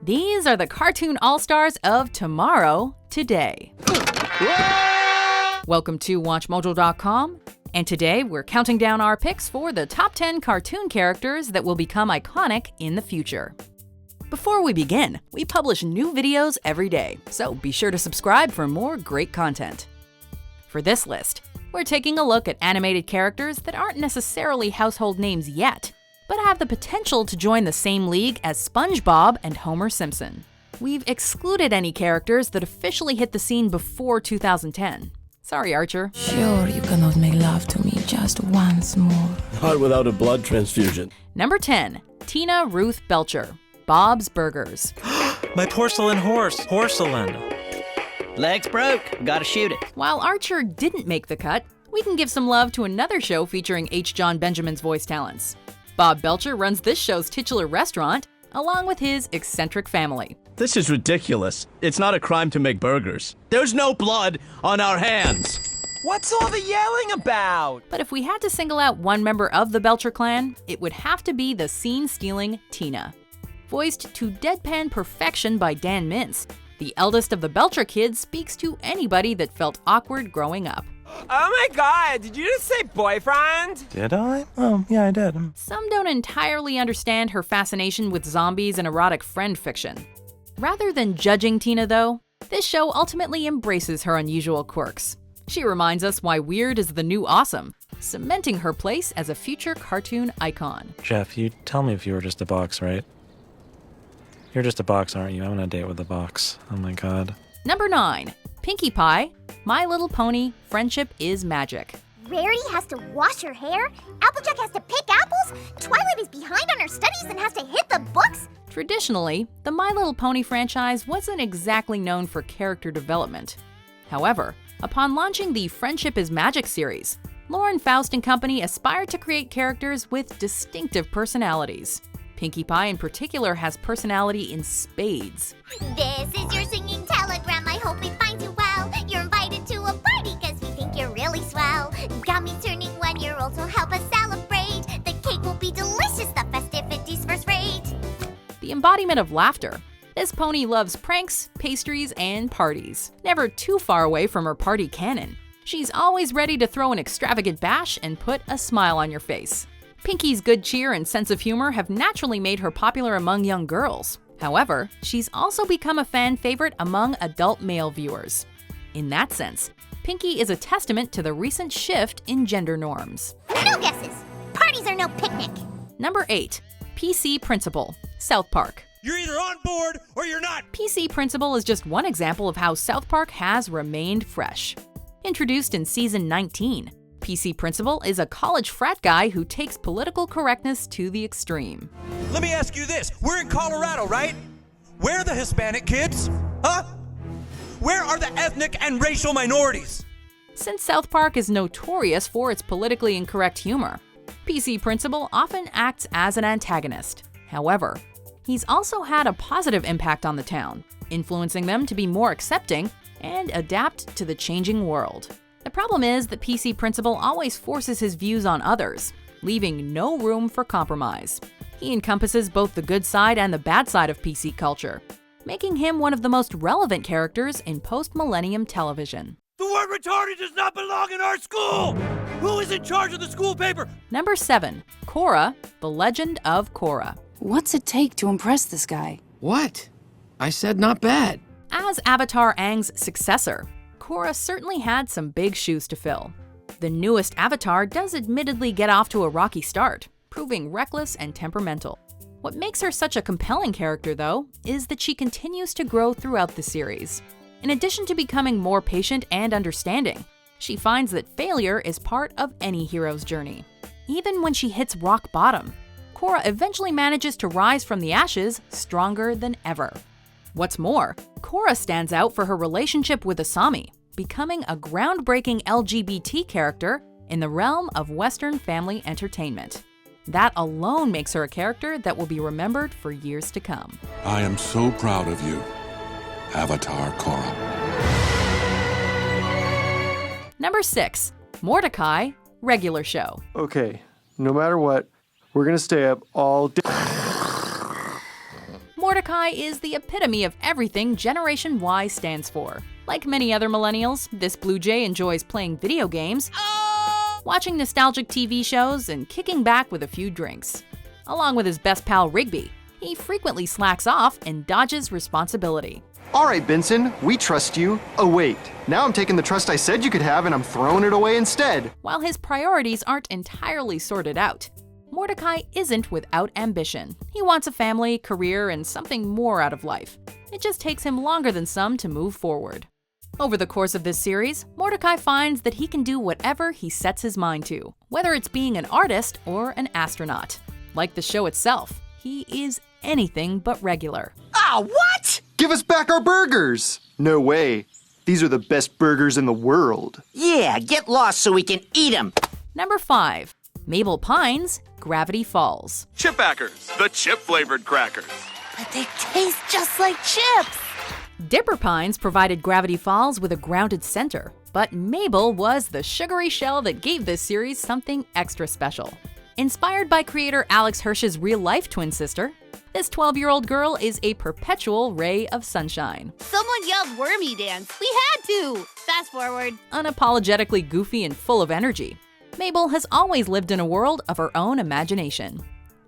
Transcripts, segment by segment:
These are the cartoon all-stars of tomorrow, today. Welcome to WatchMojo.com, and today we're counting down our picks for the top 10 cartoon characters that will become iconic in the future. Before we begin, we publish new videos every day, so be sure to subscribe for more great content. For this list, we're taking a look at animated characters that aren't necessarily household names yet, but have the potential to join the same league as SpongeBob and Homer Simpson. We've excluded any characters that officially hit the scene before 2010. Sorry, Archer. Sure, you cannot make love to me just once more. Not without a blood transfusion. Number 10, Tina Ruth Belcher, Bob's Burgers. My porcelain horse, porcelain. Legs broke, gotta shoot it. While Archer didn't make the cut, we can give some love to another show featuring H. John Benjamin's voice talents. Bob Belcher runs this show's titular restaurant, along with his eccentric family. This is ridiculous. It's not a crime to make burgers. There's no blood on our hands. What's all the yelling about? But if we had to single out one member of the Belcher clan, it would have to be the scene-stealing Tina. Voiced to deadpan perfection by Dan Mintz, the eldest of the Belcher kids speaks to anybody that felt awkward growing up. Oh my god, did you just say boyfriend? Did I? Oh, yeah, I did. Some don't entirely understand her fascination with zombies and erotic friend fiction. Rather than judging Tina, though, this show ultimately embraces her unusual quirks. She reminds us why weird is the new awesome, cementing her place as a future cartoon icon. Jeff, you tell me if you were just a box, right? You're just a box, aren't you? I'm on a date with a box. Oh my god. Number 9, Pinkie Pie, My Little Pony, Friendship is Magic. Rarity has to wash her hair, Applejack has to pick apples, Twilight is behind on her studies and has to hit the books. Traditionally, the My Little Pony franchise wasn't exactly known for character development. However, upon launching the Friendship is Magic series, Lauren Faust and company aspired to create characters with distinctive personalities. Pinkie Pie in particular has personality in spades. This is your singing telegram, I hope it finds you well. You're invited to a party cause we think you're really swell. Got me turning 1 year old, so help us celebrate. The cake will be delicious, the festivities first rate. The embodiment of laughter, this pony loves pranks, pastries, and parties. Never too far away from her party canon. She's always ready to throw an extravagant bash and put a smile on your face. Pinkie's good cheer and sense of humor have naturally made her popular among young girls. However, she's also become a fan favorite among adult male viewers. In that sense, Pinkie is a testament to the recent shift in gender norms. No guesses. Parties are no picnic. Number 8, PC Principal, South Park. You're either on board or you're not. PC Principal is just one example of how South Park has remained fresh. Introduced in season 19, PC Principal is a college frat guy who takes political correctness to the extreme. Let me ask you this. We're in Colorado, right? Where are the Hispanic kids? Huh? Where are the ethnic and racial minorities? Since South Park is notorious for its politically incorrect humor, PC Principal often acts as an antagonist. However, he's also had a positive impact on the town, influencing them to be more accepting and adapt to the changing world. The problem is that PC Principal always forces his views on others, leaving no room for compromise. He encompasses both the good side and the bad side of PC culture, making him one of the most relevant characters in post-millennium television. The word retarded does not belong in our school! Who is in charge of the school paper? Number 7, Korra, The Legend of Korra. What's it take to impress this guy? What? I said not bad. As Avatar Aang's successor, Korra certainly had some big shoes to fill. The newest Avatar does admittedly get off to a rocky start, proving reckless and temperamental. What makes her such a compelling character, though, is that she continues to grow throughout the series. In addition to becoming more patient and understanding, she finds that failure is part of any hero's journey. Even when she hits rock bottom, Korra eventually manages to rise from the ashes stronger than ever. What's more, Korra stands out for her relationship with Asami, becoming a groundbreaking LGBT character in the realm of Western family entertainment. That alone makes her a character that will be remembered for years to come. I am so proud of you, Avatar Korra. Number 6, Mordecai, regular show. Okay, no matter what, we're gonna stay up all day. Mordecai is the epitome of everything Generation Y stands for. Like many other millennials, this Blue Jay enjoys playing video games, watching nostalgic TV shows, and kicking back with a few drinks. Along with his best pal Rigby, he frequently slacks off and dodges responsibility. All right, Benson, we trust you. Oh wait, now I'm taking the trust I said you could have and I'm throwing it away instead. While his priorities aren't entirely sorted out, Mordecai isn't without ambition. He wants a family, career, and something more out of life. It just takes him longer than some to move forward. Over the course of this series, Mordecai finds that he can do whatever he sets his mind to, whether it's being an artist or an astronaut. Like the show itself, he is anything but regular. What? Give us back our burgers! No way. These are the best burgers in the world. Yeah, get lost so we can eat them. Number 5. Mabel Pines, Gravity Falls. Chipbackers, the chip-flavored crackers. But they taste just like chips. Dipper Pines provided Gravity Falls with a grounded center, but Mabel was the sugary shell that gave this series something extra special. Inspired by creator Alex Hirsch's real-life twin sister, this 12-year-old girl is a perpetual ray of sunshine. Someone yelled wormy dance. We had to. Fast forward. Unapologetically goofy and full of energy, Mabel has always lived in a world of her own imagination.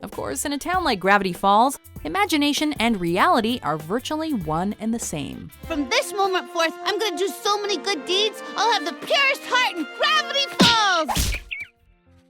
Of course, in a town like Gravity Falls, imagination and reality are virtually one and the same. From this moment forth, I'm gonna do so many good deeds, I'll have the purest heart in Gravity Falls!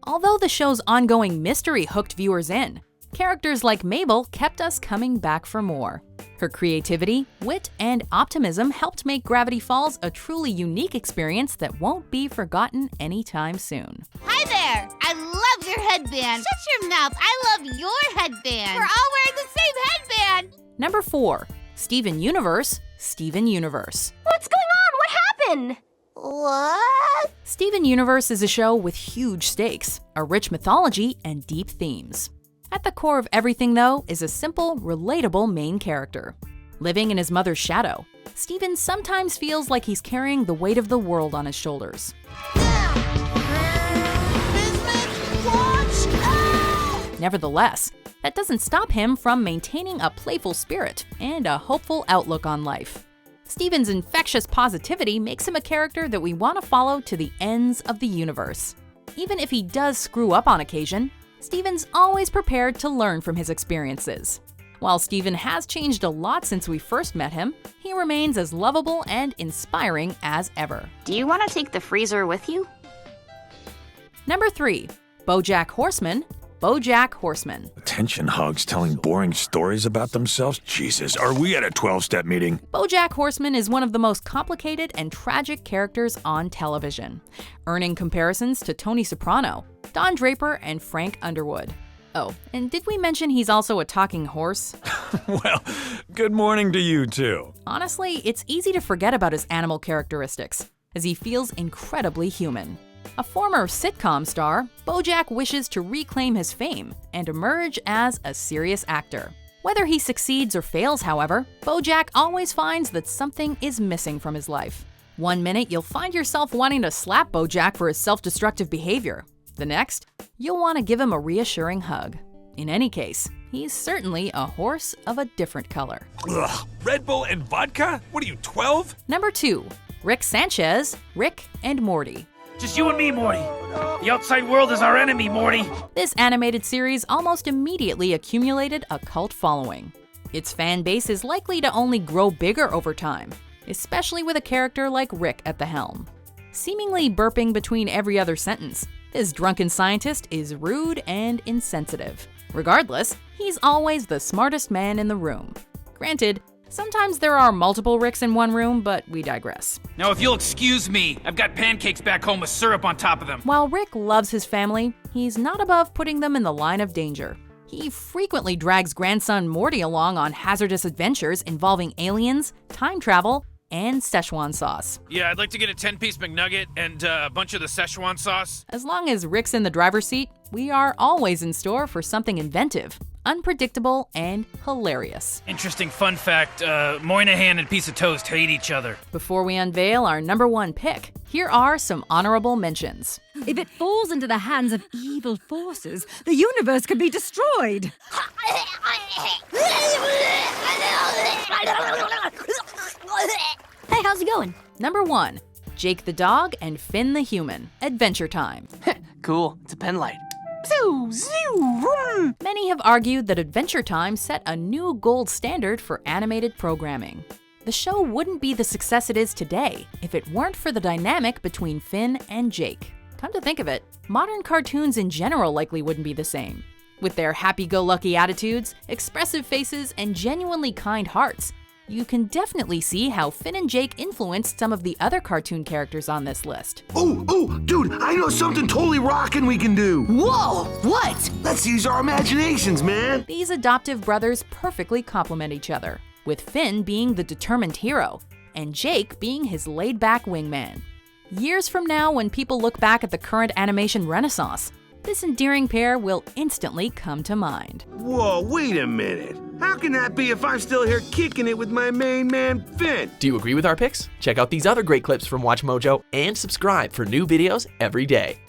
Although the show's ongoing mystery hooked viewers in, characters like Mabel kept us coming back for more. Her creativity, wit, and optimism helped make Gravity Falls a truly unique experience that won't be forgotten anytime soon. Hi there! I love your headband! Shut your mouth! I love your headband! We're all wearing the same headband! Number 4. Steven Universe, Steven Universe. What's going on? What happened? What? Steven Universe is a show with huge stakes, a rich mythology, and deep themes. At the core of everything, though, is a simple, relatable main character. Living in his mother's shadow, Steven sometimes feels like he's carrying the weight of the world on his shoulders. Nevertheless, that doesn't stop him from maintaining a playful spirit and a hopeful outlook on life. Steven's infectious positivity makes him a character that we want to follow to the ends of the universe. Even if he does screw up on occasion, Steven's always prepared to learn from his experiences. While Steven has changed a lot since we first met him, he remains as lovable and inspiring as ever. Do you want to take the freezer with you? Number 3. BoJack Horseman, BoJack Horseman. Attention hogs telling boring stories about themselves? Jesus, are we at a 12-step meeting? BoJack Horseman is one of the most complicated and tragic characters on television, earning comparisons to Tony Soprano, Don Draper, and Frank Underwood. Oh, and did we mention he's also a talking horse? Well, good morning to you too. Honestly, it's easy to forget about his animal characteristics, as he feels incredibly human. A former sitcom star, BoJack wishes to reclaim his fame and emerge as a serious actor. Whether he succeeds or fails, however, BoJack always finds that something is missing from his life. One minute, you'll find yourself wanting to slap BoJack for his self-destructive behavior. The next, you'll want to give him a reassuring hug. In any case, he's certainly a horse of a different color. Ugh, Red Bull and vodka? What are you, 12? Number 2. Rick Sanchez, Rick and Morty. Just you and me, Morty. The outside world is our enemy, Morty. This animated series almost immediately accumulated a cult following. Its fan base is likely to only grow bigger over time, especially with a character like Rick at the helm. Seemingly burping between every other sentence, this drunken scientist is rude and insensitive. Regardless, he's always the smartest man in the room. Granted, sometimes there are multiple Ricks in one room, but we digress. Now, if you'll excuse me, I've got pancakes back home with syrup on top of them. While Rick loves his family, he's not above putting them in the line of danger. He frequently drags grandson Morty along on hazardous adventures involving aliens, time travel, and Szechuan sauce. Yeah, I'd like to get a 10-piece McNugget and a bunch of the Szechuan sauce. As long as Rick's in the driver's seat, we are always in store for something inventive, unpredictable, and hilarious. Interesting fun fact, Moynihan and Piece of Toast hate each other. Before we unveil our number 1 pick, Here are some honorable mentions. If it falls into the hands of evil forces, the universe could be destroyed. Hey, how's it going? Number 1, Jake the Dog and Finn the Human, Adventure Time. Cool, it's a pen light. Many have argued that Adventure Time set a new gold standard for animated programming. The show wouldn't be the success it is today if it weren't for the dynamic between Finn and Jake. Come to think of it, modern cartoons in general likely wouldn't be the same. With their happy-go-lucky attitudes, expressive faces, and genuinely kind hearts, you can definitely see how Finn and Jake influenced some of the other cartoon characters on this list. Oh, dude, I know something totally rockin' we can do. Whoa, what? Let's use our imaginations, man. These adoptive brothers perfectly complement each other, with Finn being the determined hero, and Jake being his laid-back wingman. Years from now, when people look back at the current animation renaissance, this endearing pair will instantly come to mind. Whoa, wait a minute. How can that be if I'm still here kicking it with my main man, Finn? Do you agree with our picks? Check out these other great clips from WatchMojo and subscribe for new videos every day.